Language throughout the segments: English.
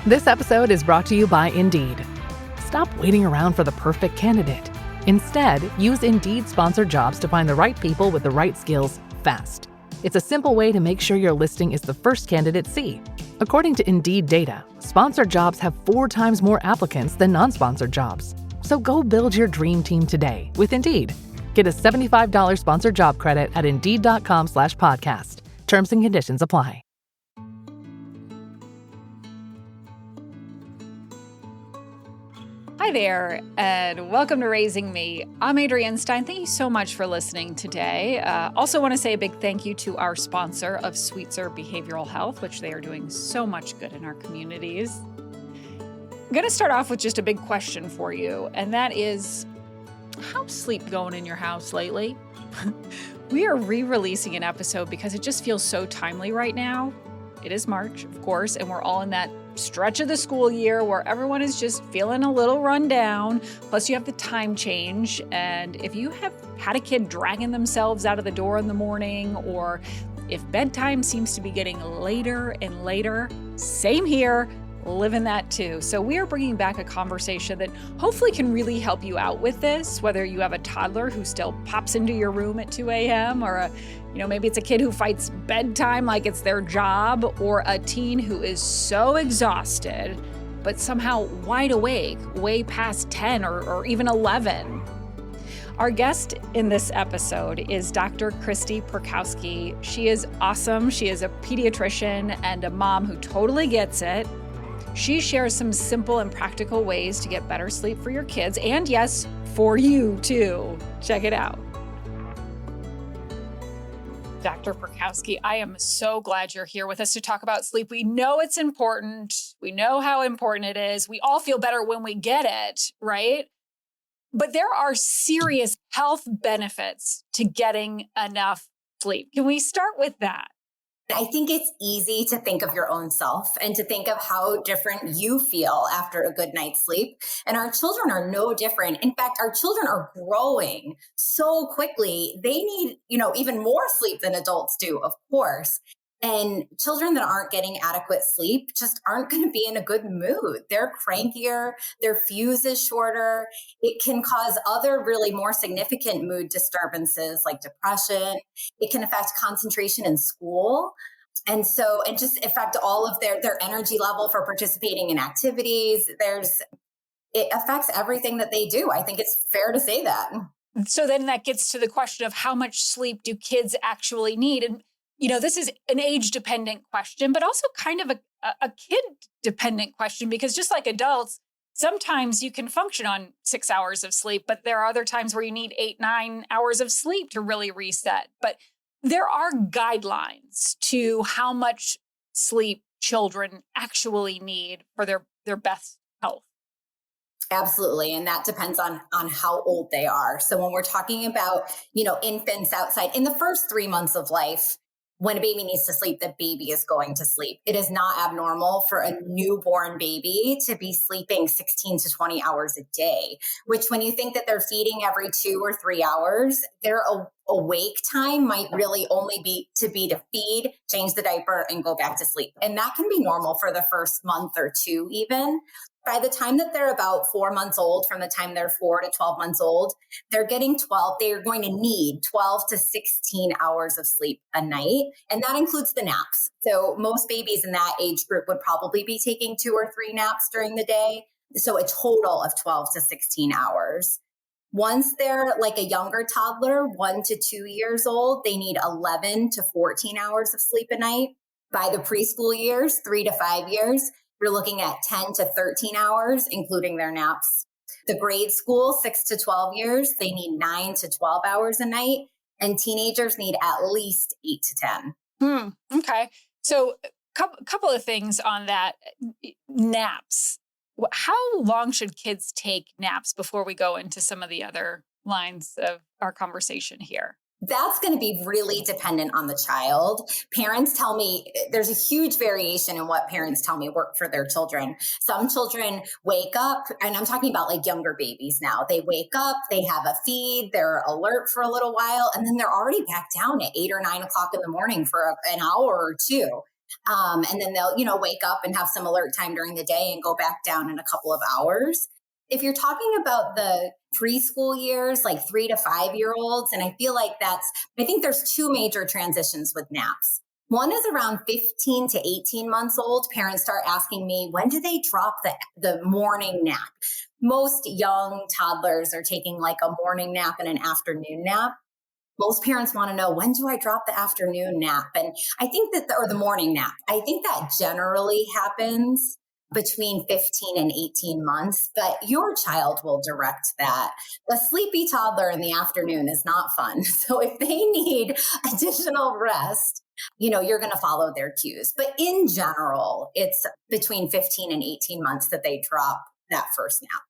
This episode is brought to you by Indeed. Stop waiting around for the perfect candidate. Instead, use Indeed sponsored jobs to find the right people with the right skills fast. It's a simple way to make sure your listing is the first candidates see. According to Indeed data, sponsored jobs have 4 times more applicants than non-sponsored jobs. So go build your dream team today with Indeed. Get a $75 sponsored job credit at Indeed.com/podcast. Terms and conditions apply. Hi there, and welcome to Raising Me. I'm Adrienne. Thank you so much for listening today. Also want to say a big thank you to our sponsor of Sweetser Behavioral Health, which they are doing so much good in our communities. I'm going to start off with just a big question for you, and that is, how's sleep going in your house lately? We are re-releasing an episode because it just feels so timely right now. It is March, of course, and we're all in that stretch of the school year where everyone is just feeling a little run down. Plus you have the time change. And if you have had a kid dragging themselves out of the door in the morning, or if bedtime seems to be getting later and later, same here, living that too. So we are bringing back a conversation that hopefully can really help you out with this, whether you have a toddler who still pops into your room at 2 a.m. or maybe it's a kid who fights bedtime like it's their job, or a teen who is so exhausted, but somehow wide awake, way past 10 or even 11. Our guest in this episode is Dr. Kristy Perkowski. She is awesome. She is a pediatrician and a mom who totally gets it. She shares some simple and practical ways to get better sleep for your kids, and yes, for you too. Check it out. Dr. Perkowski, I am so glad you're here with us to talk about sleep. We know it's important. We know how important it is. We all feel better when we get it, right? But there are serious health benefits to getting enough sleep. Can we start with that? I think it's easy to think of your own self and to think of how different you feel after a good night's sleep. And our children are no different. In fact, our children are growing so quickly. They need, even more sleep than adults do, of course. And children that aren't getting adequate sleep just aren't going to be in a good mood. They're crankier, their fuse is shorter. It can cause other really more significant mood disturbances like depression. It can affect concentration in school. And just affect all of their energy level for participating in activities. It affects everything that they do. I think it's fair to say that. So then that gets to the question of how much sleep do kids actually need? And this is an age-dependent question, but also kind of a kid-dependent question, because just like adults, sometimes you can function on 6 hours of sleep, but there are other times where you need 8-9 hours of sleep to really reset. But there are guidelines to how much sleep children actually need for their best health. Absolutely. And that depends on how old they are. So when we're talking about, infants outside in the first 3 months of life, when a baby needs to sleep, the baby is going to sleep. It is not abnormal for a newborn baby to be sleeping 16 to 20 hours a day, which when you think that they're feeding every 2 or 3 hours, their awake time might really only be to feed, change the diaper, and go back to sleep. And that can be normal for the first month or 2 even. By the time that they're about 4 months old, from the time they're 4 to 12 months old, they're going to need 12 to 16 hours of sleep a night. And that includes the naps. So most babies in that age group would probably be taking 2 or 3 naps during the day. So a total of 12 to 16 hours. Once they're like a younger toddler, 1 to 2 years old, they need 11 to 14 hours of sleep a night. By the preschool years, 3 to 5 years, we're looking at 10 to 13 hours, including their naps. The grade school, 6 to 12 years, they need 9 to 12 hours a night. And teenagers need at least 8 to 10. Okay. So couple of things on that. Naps. How long should kids take naps before we go into some of the other lines of our conversation here? That's going to be really dependent on the child. Parents tell me there's a huge variation in what parents tell me work for their children. Some children wake up, and I'm talking about like younger babies now. They wake up, they have a feed, they're alert for a little while, and then they're already back down at 8 or 9 o'clock in the morning for an hour or 2. And then they'll, wake up and have some alert time during the day and go back down in a couple of hours. If you're talking about the preschool years, like 3 to 5 year olds, and I think there's two major transitions with naps. One is around 15 to 18 months old. Parents start asking me, when do they drop the morning nap? Most young toddlers are taking like a morning nap and an afternoon nap. Most parents want to know, when do I drop the afternoon nap? And I think or the morning nap. I think that generally happens between 15 and 18 months, but your child will direct that. A sleepy toddler in the afternoon is not fun. So if they need additional rest, you're going to follow their cues. But in general, it's between 15 and 18 months that they drop that first nap.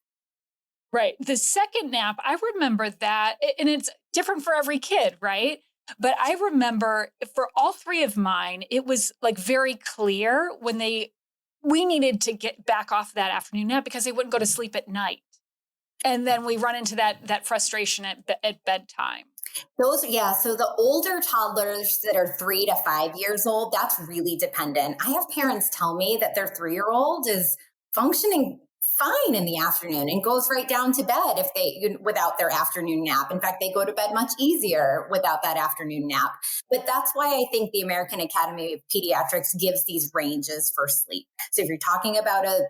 Right. The second nap, I remember that, and it's different for every kid, right? But I remember for all three of mine, it was like very clear when we needed to get back off that afternoon nap because they wouldn't go to sleep at night. And then we run into that frustration at bedtime. So the older toddlers that are 3 to 5 years old, that's really dependent. I have parents tell me that their 3-year-old is functioning fine in the afternoon and goes right down to bed without their afternoon nap. In fact, they go to bed much easier without that afternoon nap. But that's why I think the American Academy of Pediatrics gives these ranges for sleep. So if you're talking about a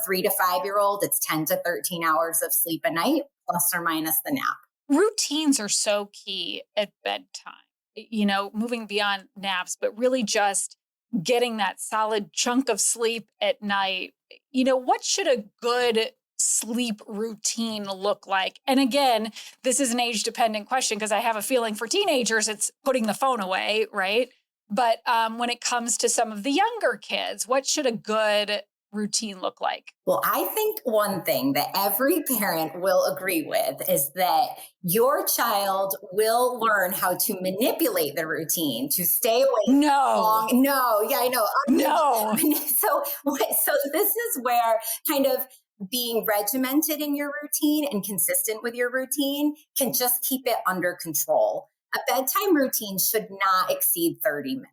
3 to 5 year old, it's 10 to 13 hours of sleep a night, plus or minus the nap. Routines are so key at bedtime, moving beyond naps, but really just getting that solid chunk of sleep at night. What should a good sleep routine look like? And again, this is an age dependent question because I have a feeling for teenagers, it's putting the phone away, right? But when it comes to some of the younger kids, what should a good routine look like? Well, I think one thing that every parent will agree with is that your child will learn how to manipulate the routine to stay awake long. No, yeah, I know. No. So this is where kind of being regimented in your routine and consistent with your routine can just keep it under control. A bedtime routine should not exceed 30 minutes.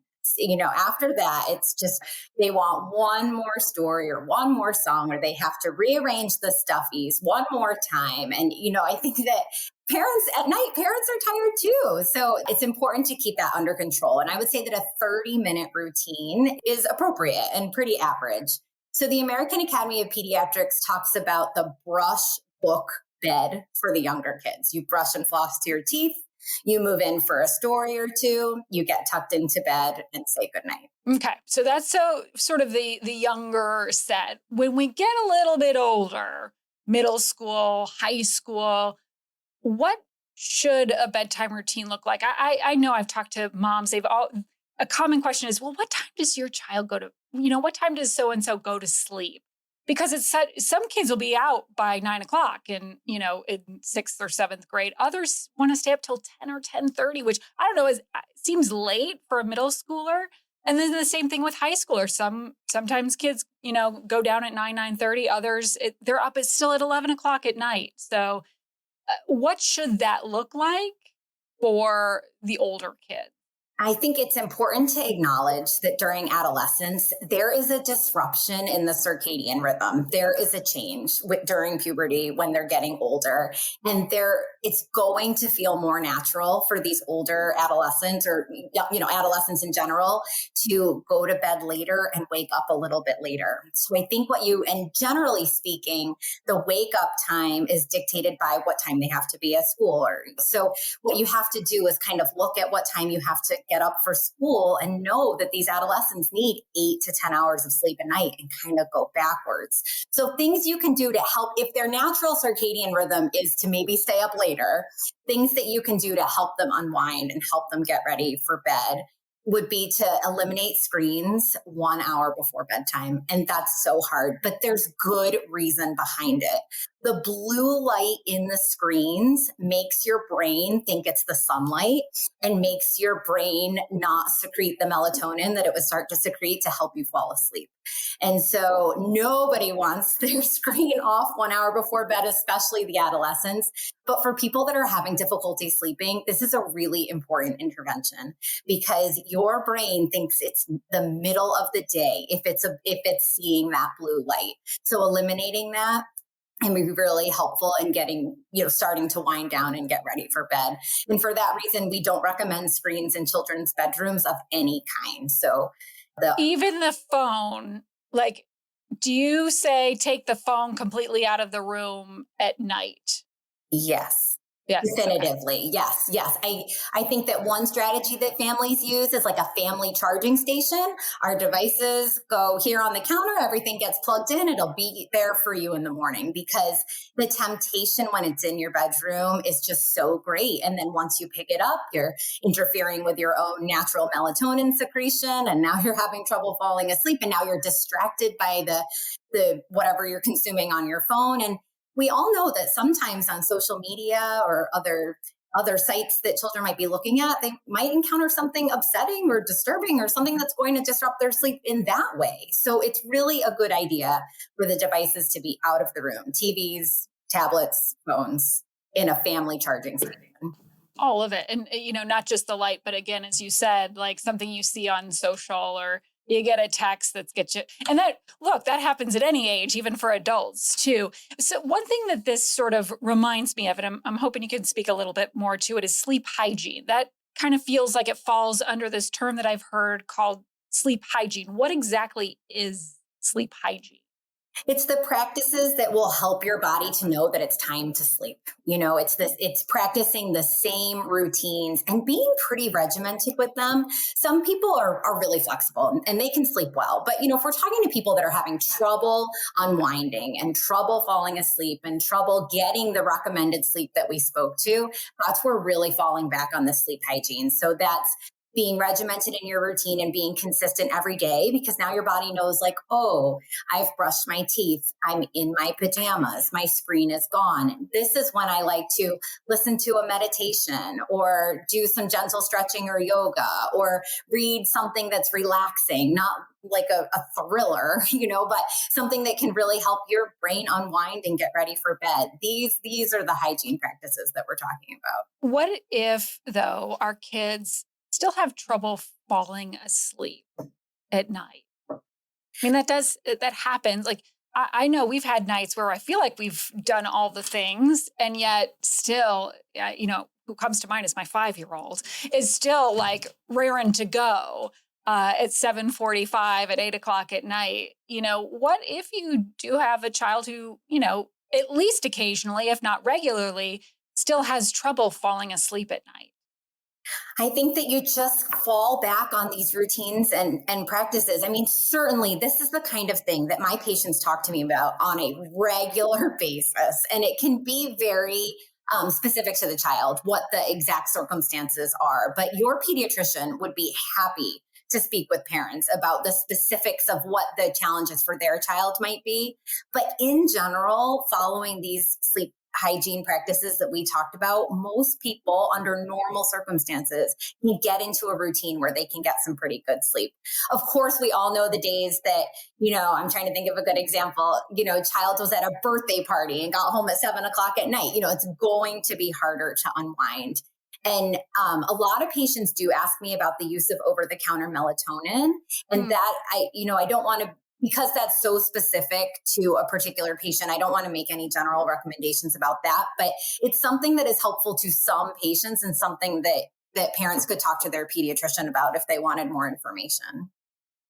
After that, it's just they want one more story or one more song, or they have to rearrange the stuffies one more time. And, I think that parents are tired too. So it's important to keep that under control. And I would say that a 30-minute routine is appropriate and pretty average. So the American Academy of Pediatrics talks about the brush book bed for the younger kids. You brush and floss to your teeth. You move in for a story or two, you get tucked into bed and say goodnight. Okay. So that's sort of the younger set. When we get a little bit older, middle school, high school, what should a bedtime routine look like? I know I've talked to moms. A common question is, well, what time does your child go to, what time does so-and-so go to sleep? Because some kids will be out by 9 o'clock and, in 6th or 7th grade. Others want to stay up till 10 or 10:30, which I don't know, seems late for a middle schooler. And then the same thing with high schoolers. Sometimes kids, go down at 9:30. Others, they're up still at 11 o'clock at night. So what should that look like for the older kids? I think it's important to acknowledge that during adolescence, there is a disruption in the circadian rhythm. There is a change during puberty when they're getting older. And it's going to feel more natural for these older adolescents or, adolescents in general to go to bed later and wake up a little bit later. So I think and generally speaking, the wake up time is dictated by what time they have to be at school. So what you have to do is kind of look at what time you have to get up for school and know that these adolescents need 8 to 10 hours of sleep a night and kind of go backwards. So things you can do to help if their natural circadian rhythm is to maybe stay up later, things that you can do to help them unwind and help them get ready for bed would be to eliminate screens 1 hour before bedtime. And that's so hard, but there's good reason behind it. the blue light in the screens makes your brain think it's the sunlight and makes your brain not secrete the melatonin that it would start to secrete to help you fall asleep. And so nobody wants their screen off 1 hour before bed, especially the adolescents. But for people that are having difficulty sleeping, this is a really important intervention because your brain thinks it's the middle of the day if it's seeing that blue light. So eliminating that and be really helpful in getting, starting to wind down and get ready for bed. And for that reason, we don't recommend screens in children's bedrooms of any kind. So even the phone, like, do you say take the phone completely out of the room at night? Yes. Yes. Definitively. Okay. Yes. I think that one strategy that families use is like a family charging station. Our devices go here on the counter, everything gets plugged in, it'll be there for you in the morning because the temptation when it's in your bedroom is just so great. And then once you pick it up, you're interfering with your own natural melatonin secretion. And now you're having trouble falling asleep. And now you're distracted by the whatever you're consuming on your phone. And we all know that sometimes on social media or other sites that children might be looking at, they might encounter something upsetting or disturbing or something that's going to disrupt their sleep in that way. So it's really a good idea for the devices to be out of the room, TVs, tablets, phones, in a family charging station. All of it. And, not just the light, but again, as you said, like something you see on social or you get a text that gets you. And that happens at any age, even for adults too. So one thing that this sort of reminds me of, and I'm hoping you can speak a little bit more to it, is sleep hygiene. That kind of feels like it falls under this term that I've heard called sleep hygiene. What exactly is sleep hygiene? It's the practices that will help your body to know that it's time to sleep. It's practicing the same routines and being pretty regimented with them. Some people are really flexible and they can sleep well. But, if we're talking to people that are having trouble unwinding and trouble falling asleep and trouble getting the recommended sleep that we spoke to, that's where really falling back on the sleep hygiene. So that's being regimented in your routine and being consistent every day, because now your body knows like, oh, I've brushed my teeth. I'm in my pajamas. My screen is gone. This is when I like to listen to a meditation or do some gentle stretching or yoga or read something that's relaxing, not like a thriller, but something that can really help your brain unwind and get ready for bed. These are the hygiene practices that we're talking about. What if, though, our kids still have trouble falling asleep at night? I mean, that happens. Like, I know we've had nights where I feel like we've done all the things and yet still, who comes to mind is my 5-year-old is still like raring to go at 7:45 at 8 o'clock at night. What if you do have a child who, at least occasionally, if not regularly, still has trouble falling asleep at night? I think that you just fall back on these routines and practices. I mean, certainly this is the kind of thing that my patients talk to me about on a regular basis. And it can be very specific to the child, what the exact circumstances are. But your pediatrician would be happy to speak with parents about the specifics of what the challenges for their child might be. But in general, following these sleep hygiene practices that we talked about, most people under normal circumstances can get into a routine where they can get some pretty good sleep. Of course, we all know the days that, I'm trying to think of a good example, child was at a birthday party and got home at 7 o'clock at night. It's going to be harder to unwind. And a lot of patients do ask me about the use of over-the-counter melatonin, and that I don't want to, because that's so specific to a particular patient, I don't want to make any general recommendations about that, but it's something that is helpful to some patients and something that parents could talk to their pediatrician about if they wanted more information.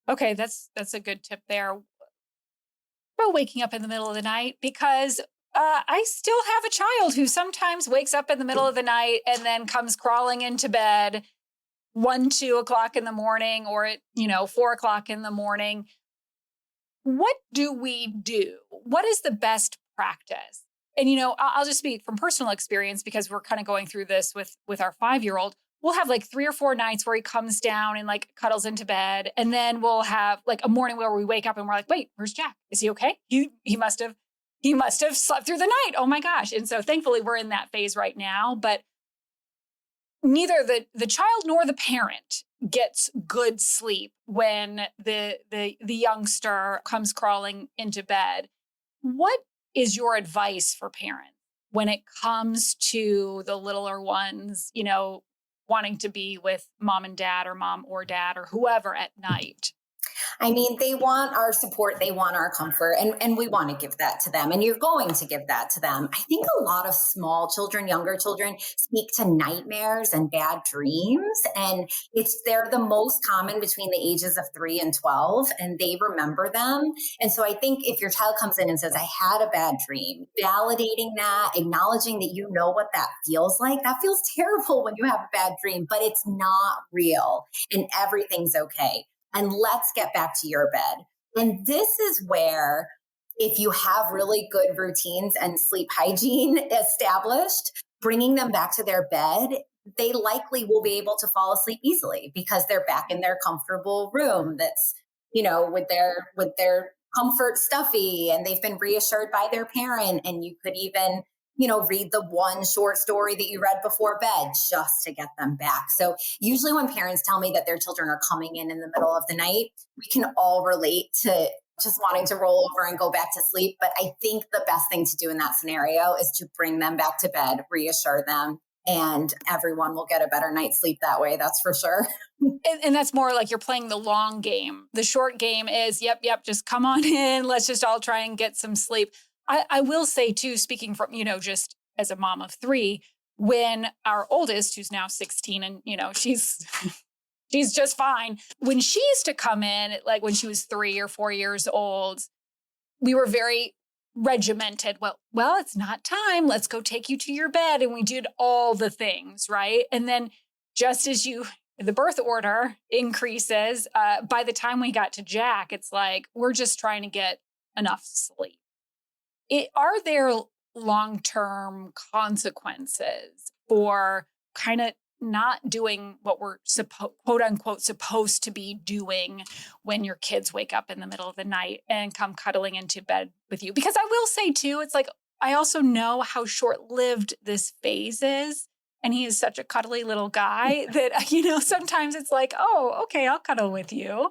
Okay, that's a good tip there. About waking up in the middle of the night, because I still have a child who sometimes wakes up in the middle of the night and then comes crawling into bed 1-2 o'clock in the morning or at 4 o'clock in the morning. What do we do? What is the best practice? And, I'll just speak from personal experience because we're kind of going through this with our 5-year-old. We'll have like 3 or 4 nights where he comes down and like cuddles into bed. And then we'll have like a morning where we wake up and we're like, wait, where's Jack? Is he okay? He must have he must have slept through the night. Oh my gosh. And so thankfully we're in that phase right now, but neither the child nor the parent gets good sleep when the youngster comes crawling into bed. What is your advice for parents when it comes to the littler ones, wanting to be with mom and dad or mom or dad or whoever at night? I mean, they want our support, they want our comfort, and we want to give that to them. And you're going to give that to them. I think a lot of small children, younger children, speak to nightmares and bad dreams. And they're the most common between the ages of 3 and 12, and they remember them. And so I think if your child comes in and says, I had a bad dream, validating that, acknowledging that you know what that feels like, that feels terrible when you have a bad dream, but it's not real and everything's okay. And let's get back to your bed. And this is where, if you have really good routines and sleep hygiene established, bringing them back to their bed, they likely will be able to fall asleep easily because they're back in their comfortable room that's, with their comfort stuffy, and they've been reassured by their parent. And you could even read the one short story that you read before bed just to get them back. So usually when parents tell me that their children are coming in the middle of the night, we can all relate to just wanting to roll over and go back to sleep. But I think the best thing to do in that scenario is to bring them back to bed, reassure them, and everyone will get a better night's sleep that way. That's for sure. And that's more like you're playing the long game. The short game is, yep, just come on in. Let's just all try and get some sleep. I will say too, speaking from, just as a mom of 3, when our oldest, who's now 16 and, she's just fine. When she used to come in, like when she was 3 or 4 years old, we were very regimented. Well, it's not time. Let's go take you to your bed. And we did all the things, right? And then just as the birth order increases, by the time we got to Jack, it's like, we're just trying to get enough sleep. Are there long-term consequences for kind of not doing what we're quote unquote supposed to be doing when your kids wake up in the middle of the night and come cuddling into bed with you? Because I will say too, it's like, I also know how short-lived this phase is. And he is such a cuddly little guy that, sometimes it's like, oh, okay, I'll cuddle with you.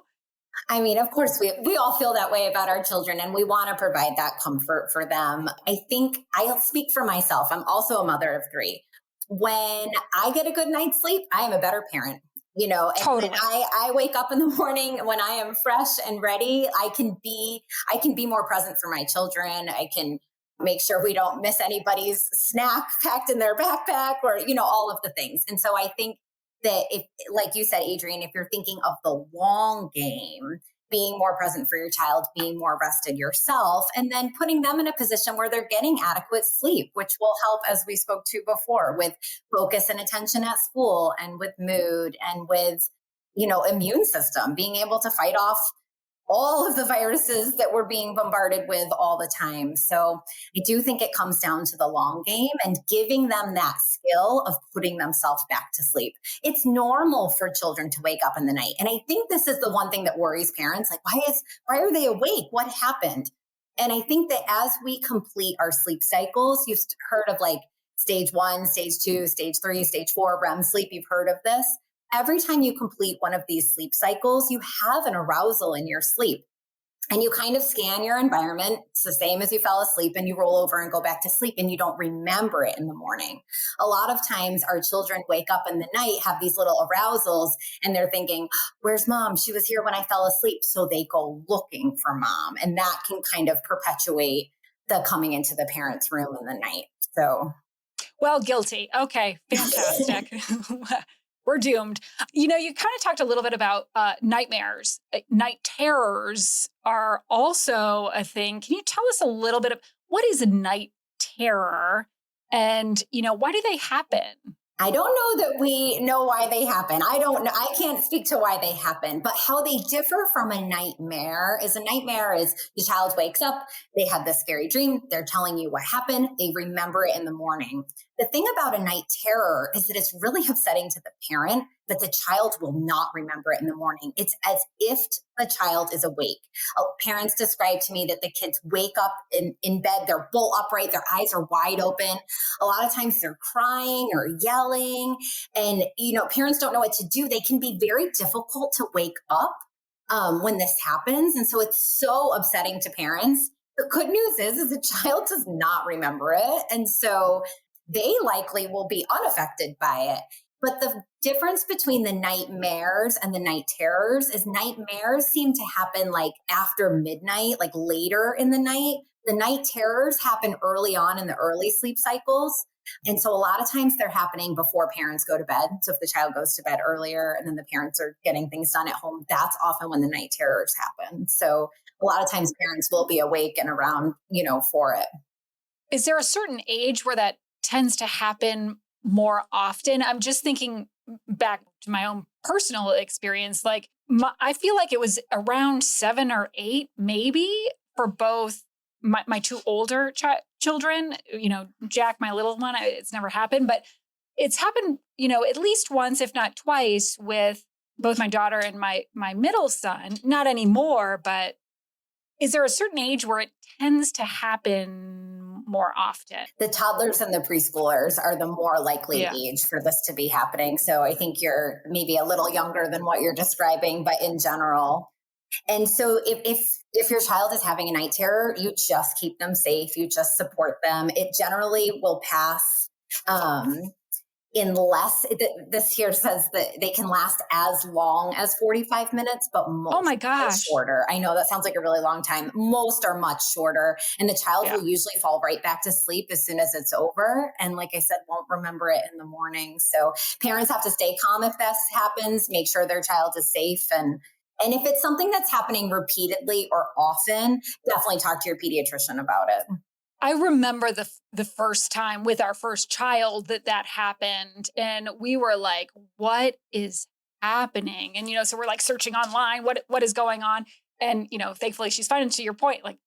I mean, of course, we all feel that way about our children, and we want to provide that comfort for them. I think I'll speak for myself. I'm also a mother of 3. When I get a good night's sleep, I am a better parent. And totally. when I wake up in the morning, when I am fresh and ready, I can be more present for my children. I can make sure we don't miss anybody's snack packed in their backpack, or all of the things. And so I think that, if, like you said, Adrienne, if you're thinking of the long game, being more present for your child, being more rested yourself, and then putting them in a position where they're getting adequate sleep, which will help, as we spoke to before, with focus and attention at school, and with mood, and with, immune system, being able to fight off all of the viruses that we're being bombarded with all the time. So I do think it comes down to the long game and giving them that skill of putting themselves back to sleep. It's normal for children to wake up in the night. And I think this is the one thing that worries parents. Like, why are they awake? What happened? And I think that as we complete our sleep cycles, you've heard of like stage 1, stage 2, stage 3, stage 4 REM sleep. You've heard of this. Every time you complete one of these sleep cycles, you have an arousal in your sleep, and you kind of scan your environment. It's the same as you fell asleep, and you roll over and go back to sleep, and you don't remember it in the morning. A lot of times our children wake up in the night, have these little arousals, and they're thinking, where's mom? She was here when I fell asleep. So they go looking for mom, and that can kind of perpetuate the coming into the parents' room in the night. So, well, guilty. Okay, fantastic. We're doomed. You kind of talked a little bit about nightmares. Night terrors are also a thing. Can you tell us a little bit of what is a night terror, and, why do they happen? I don't know that we know why they happen. I don't know. I can't speak to why they happen, but how they differ from a nightmare is the child wakes up, they had this scary dream, they're telling you what happened, they remember it in the morning. The thing about a night terror is that it's really upsetting to the parent, but the child will not remember it in the morning. It's as if the child is awake. Parents describe to me that the kids wake up in bed, they're bolt upright, their eyes are wide open. A lot of times they're crying or yelling, and parents don't know what to do. They can be very difficult to wake up when this happens. And so it's so upsetting to parents. The good news is the child does not remember it. And so they likely will be unaffected by it. But the difference between the nightmares and the night terrors is nightmares seem to happen like after midnight, like later in the night. The night terrors happen early on in the early sleep cycles. And so a lot of times they're happening before parents go to bed. So if the child goes to bed earlier and then the parents are getting things done at home, that's often when the night terrors happen. So a lot of times parents will be awake and around, for it. Is there a certain age where that tends to happen more often? I'm just thinking back to my own personal experience. Like I feel like it was around 7 or 8, maybe, for both my two older children, Jack, my little one, it's never happened, but it's happened, at least once, if not twice, with both my daughter and my middle son. Not anymore, but is there a certain age where it tends to happen more often? The toddlers and the preschoolers are the more likely age for this to be happening. So I think you're maybe a little younger than what you're describing, but in general. And so if your child is having a night terror, you just keep them safe. You just support them. It generally will pass in less. This here says that they can last as long as 45 minutes, but most are shorter. I know that sounds like a really long time. Most are much shorter. And the child will usually fall right back to sleep as soon as it's over. And like I said, won't remember it in the morning. So parents have to stay calm if this happens, make sure their child is safe. And if it's something that's happening repeatedly or often, definitely talk to your pediatrician about it. I remember the first time with our first child that happened, and we were like, what is happening? And, so we're like searching online, what is going on? And, thankfully she's fine. And to your point, like,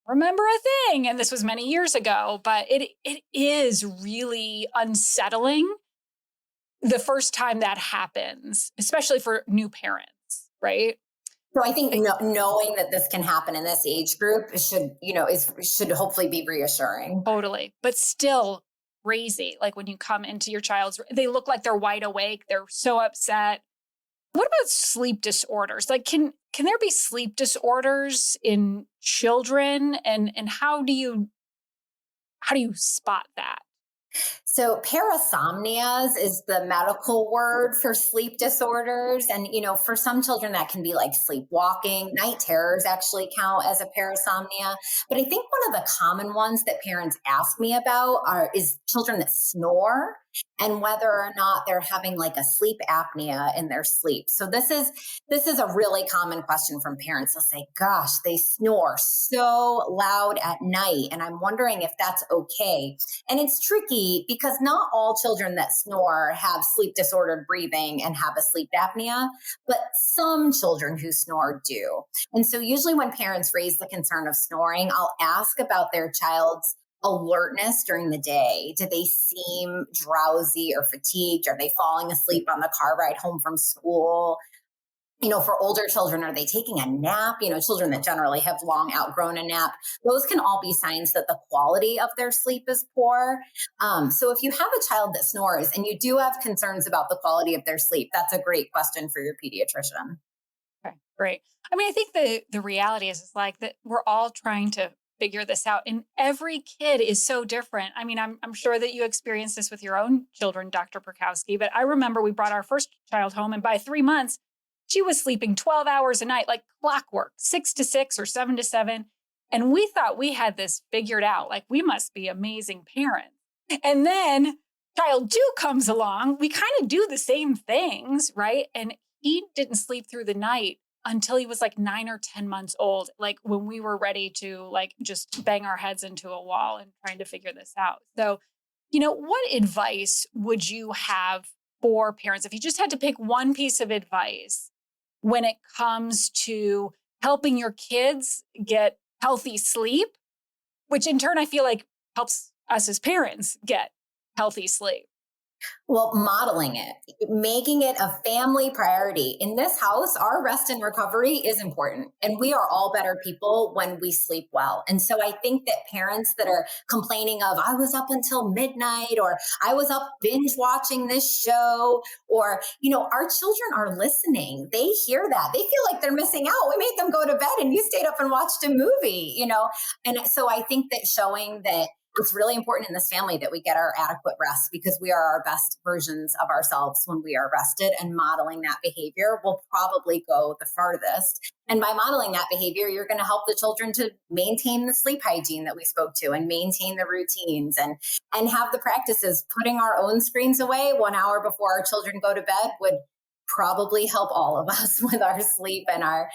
remember a thing. And this was many years ago, but it is really unsettling the first time that happens, especially for new parents, right? So I think knowing that this can happen in this age group should hopefully be reassuring. Totally. But still crazy. Like when you come into your child's, they look like they're wide awake. They're so upset. What about sleep disorders? Like, can there be sleep disorders in children? And how do you spot that? So parasomnias is the medical word for sleep disorders. And, for some children that can be like sleepwalking. Night terrors actually count as a parasomnia. But I think one of the common ones that parents ask me about is children that snore and whether or not they're having like a sleep apnea in their sleep. So this is a really common question from parents. They'll say, gosh, they snore so loud at night. And I'm wondering if that's okay. And it's tricky because not all children that snore have sleep disordered breathing and have a sleep apnea, but some children who snore do. And so usually when parents raise the concern of snoring, I'll ask about their child's alertness during the day. Do they seem drowsy or fatigued? Are they falling asleep on the car ride home from school? For older children, are they taking a nap? Children that generally have long outgrown a nap, those can all be signs that the quality of their sleep is poor. So if you have a child that snores and you do have concerns about the quality of their sleep, that's a great question for your pediatrician. Okay, great. I mean, I think the reality is like that we're all trying to figure this out. And every kid is so different. I mean, I'm sure that you experienced this with your own children, Dr. Perkowski, but I remember we brought our first child home and by 3 months, she was sleeping 12 hours a night, like clockwork, 6 to 6 or 7 to 7. And we thought we had this figured out. Like we must be amazing parents. And then child 2 comes along. We kind of do the same things, right? And he didn't sleep through the night until he was like 9 or 10 months old, like when we were ready to like just bang our heads into a wall and trying to figure this out. So, what advice would you have for parents if you just had to pick one piece of advice when it comes to helping your kids get healthy sleep, which in turn I feel like helps us as parents get healthy sleep? Well, modeling it, making it a family priority. In this house, our rest and recovery is important. And we are all better people when we sleep well. And so I think that parents that are complaining of, I was up until midnight, or I was up binge watching this show, or, our children are listening. They hear that. They feel like they're missing out. We made them go to bed and you stayed up and watched a movie, And so I think that showing that it's really important in this family that we get our adequate rest, because we are our best versions of ourselves when we are rested, and modeling that behavior will probably go the farthest. And by modeling that behavior, you're going to help the children to maintain the sleep hygiene that we spoke to, and maintain the routines, and have the practices. Putting our own screens away 1 hour before our children go to bed would probably help all of us with our sleep and our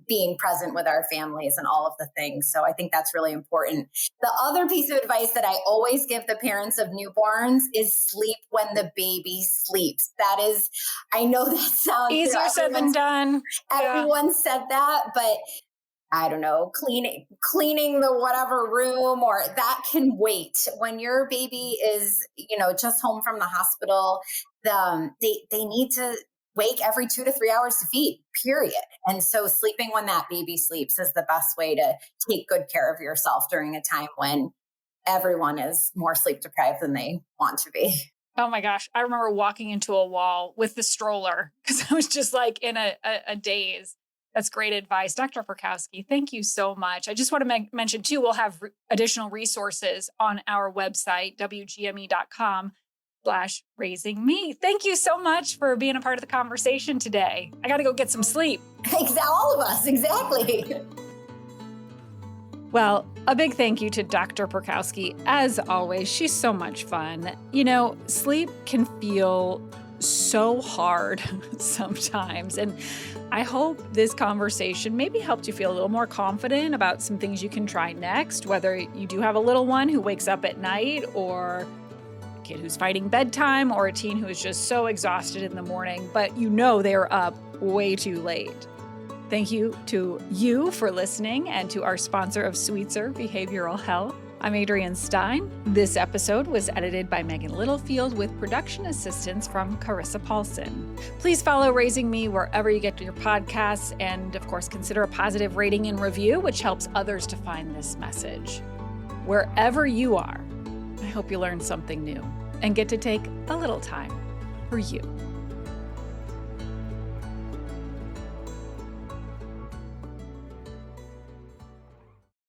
being present with our families and all of the things. So I think that's really important. The other piece of advice that I always give the parents of newborns is sleep when the baby sleeps. That is, I know that sounds easier said than done. Everyone said that, but I don't know, cleaning the whatever room, or that can wait. When your baby is, just home from the hospital, they need to wake every 2 to 3 hours to feed, period. And so sleeping when that baby sleeps is the best way to take good care of yourself during a time when everyone is more sleep deprived than they want to be. Oh my gosh. I remember walking into a wall with the stroller because I was just like in a daze. That's great advice. Dr. Perkowski, thank you so much. I just want to mention too, we'll have additional resources on our website, wgme.com/raising me. Thank you so much for being a part of the conversation today. I got to go get some sleep. All of us, exactly. Well, a big thank you to Dr. Perkowski. As always, she's so much fun. Sleep can feel so hard sometimes. And I hope this conversation maybe helped you feel a little more confident about some things you can try next, whether you do have a little one who wakes up at night, or a kid who's fighting bedtime, or a teen who is just so exhausted in the morning, but they're up way too late. Thank you to you for listening, and to our sponsor of Sweetser Behavioral Health. I'm Adrienne Stein. This episode was edited by Megan Littlefield with production assistance from Carissa Paulson. Please follow Raising Me wherever you get your podcasts, and of course, consider a positive rating and review, which helps others to find this message. Wherever you are, I hope you learned something new and get to take a little time for you.